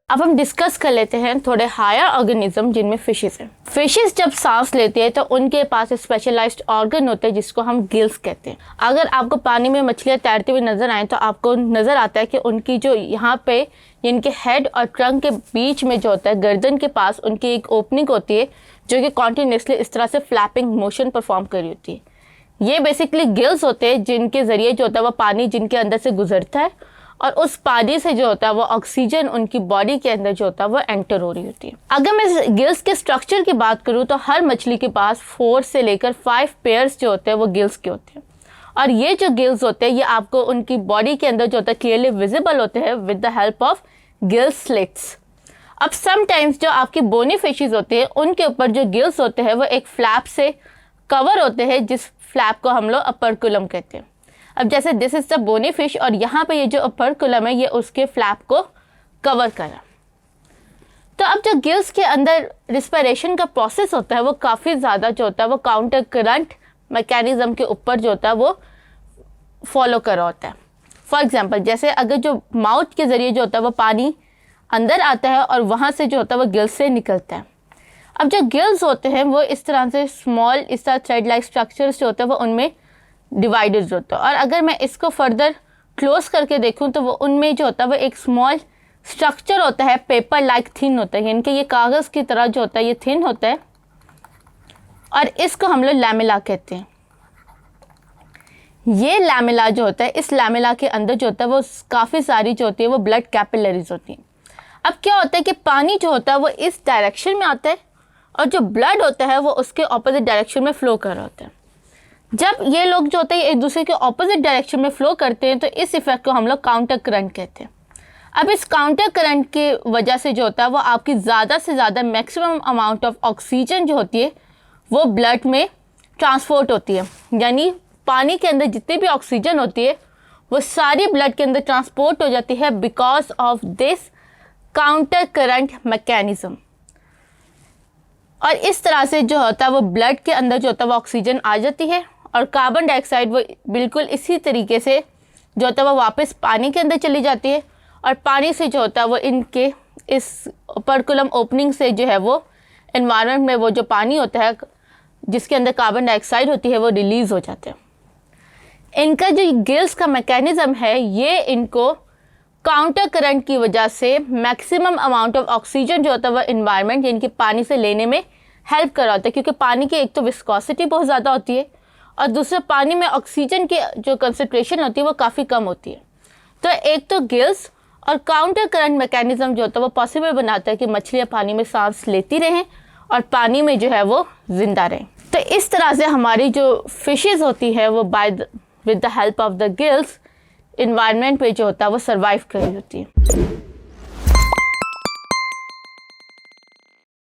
अब हम डिस्कस कर लेते हैं थोड़े हायर ऑर्गेनिज्म जिनमें फिशेस हैं। फिशेस जब सांस लेती है तो उनके पास स्पेशलाइज्ड ऑर्गन होते हैं जिसको हम गिल्स कहते हैं। अगर आपको पानी में मछलियाँ तैरती हुई नजर आए तो आपको नजर आता है कि उनकी जो यहाँ पे इनके हेड और ट्रंक के बीच में जो होता है गर्दन के पास उनकी एक ओपनिंग होती है जो कि कॉन्टिन्यूसली इस तरह से फ्लैपिंग मोशन परफॉर्म कर रही होती है। ये बेसिकली गिल्स होते हैं जिनके जरिए जो होता है वो पानी जिनके अंदर से गुजरता है और उस पानी से जो होता है वो ऑक्सीजन उनकी बॉडी के अंदर जो होता है वो एंटर हो रही होती है। अगर मैं गिल्स के स्ट्रक्चर की बात करूँ तो हर मछली के पास 4 से लेकर 5 पेयर्स जो होते हैं वो गिल्स के होते हैं और ये जो गिल्स होते हैं ये आपको उनकी बॉडी के अंदर जो होता है क्लियरली विजिबल होते हैं with the help of gill slits. अब समटाइम्स जो आपकी बोनी फिशेज होते हैं उनके ऊपर जो गिल्स होते हैं वो एक फ्लैप से कवर होते हैं जिस फ्लैप को हम लोग अपर्कुलम कहते हैं। अब जैसे this is the bony fish और यहाँ पे ये जो अपर्कुलम है ये उसके फ्लैप को कवर करा। तो अब जो गिल्स के अंदर रिस्पिरेशन का प्रोसेस होता है वो काफ़ी ज़्यादा जो होता है वो काउंटर करंट मैकेनिज्म के ऊपर जो होता है वो फॉलो कर रहा होता है। फॉर एग्जांपल जैसे अगर जो माउथ के ज़रिए जो होता है वो पानी अंदर आता है और वहाँ से जो होता है वो गिल्स से निकलता है। अब जो गिल्स होते हैं वो इस तरह से स्मॉल इस तरह थ्रेड लाइक स्ट्रक्चर्स जो होते हैं वो उनमें डिवाइडेड होता है और अगर मैं इसको फर्दर क्लोज करके देखूं तो वो उनमें जो होता है वो एक स्मॉल स्ट्रक्चर होता है पेपर लाइक थिन होता है यानी कि ये कागज़ की तरह जो होता है ये थिन होता है और इसको हम लोग लैमेला कहते हैं। ये लैमेला जो होता है इस लैमेला के अंदर जो होता है वो काफ़ी सारी जो होती है वो ब्लड कैपिलरीज होती हैं। अब क्या होता है कि पानी जो होता है वो इस डायरेक्शन में आता है और जो ब्लड होता है वो उसके ऑपोजिट डायरेक्शन में फ्लो कर रहा होता है। जब ये लोग जो होते हैं एक दूसरे के ऑपोजिट डायरेक्शन में फ्लो करते हैं तो इस इफेक्ट को हम लोग काउंटर करंट कहते हैं। अब इस काउंटर करंट की वजह से जो होता है वो आपकी ज़्यादा से ज़्यादा मैक्सिमम अमाउंट ऑफ ऑक्सीजन जो होती है वो ब्लड में ट्रांसपोर्ट होती है, यानी पानी के अंदर जितनी भी ऑक्सीजन होती है वो सारी ब्लड के अंदर ट्रांसपोर्ट हो जाती है because of this counter current mechanism. और इस तरह से जो होता है वो ब्लड के अंदर जो होता है वो ऑक्सीजन आ जाती है और कार्बन डाइऑक्साइड वो बिल्कुल इसी तरीके से जो होता है वो वापस पानी के अंदर चली जाती है और पानी से जो होता है वो इनके इस पर्कुलम ओपनिंग से जो है वो एनवायरनमेंट में वो जो पानी होता है जिसके अंदर कार्बन डाइऑक्साइड होती है वो रिलीज़ हो जाता है। इनका जो गिल्स का मैकेनिज़्म है ये इनको काउंटर करंट की वजह से मैक्सिमम अमाउंट ऑफ ऑक्सीजन जो होता है वो इन्वायरमेंट यानी कि पानी से लेने में हेल्प कर रहा होता है क्योंकि पानी की एक तो विस्कोसिटी बहुत ज़्यादा होती है और दूसरा पानी में ऑक्सीजन की जो कंसंट्रेशन होती है वो काफ़ी कम होती है। तो एक तो गिल्स और काउंटर करंट मैकेनिज्म जो होता है वो पॉसिबल बनाता है कि मछलियाँ पानी में सांस लेती रहें और पानी में जो है वो ज़िंदा रहें। तो इस तरह से हमारी जो फिशेज़ होती है वो with the help of the gills environment पे जो होता है वो सर्वाइव कर रही होती है।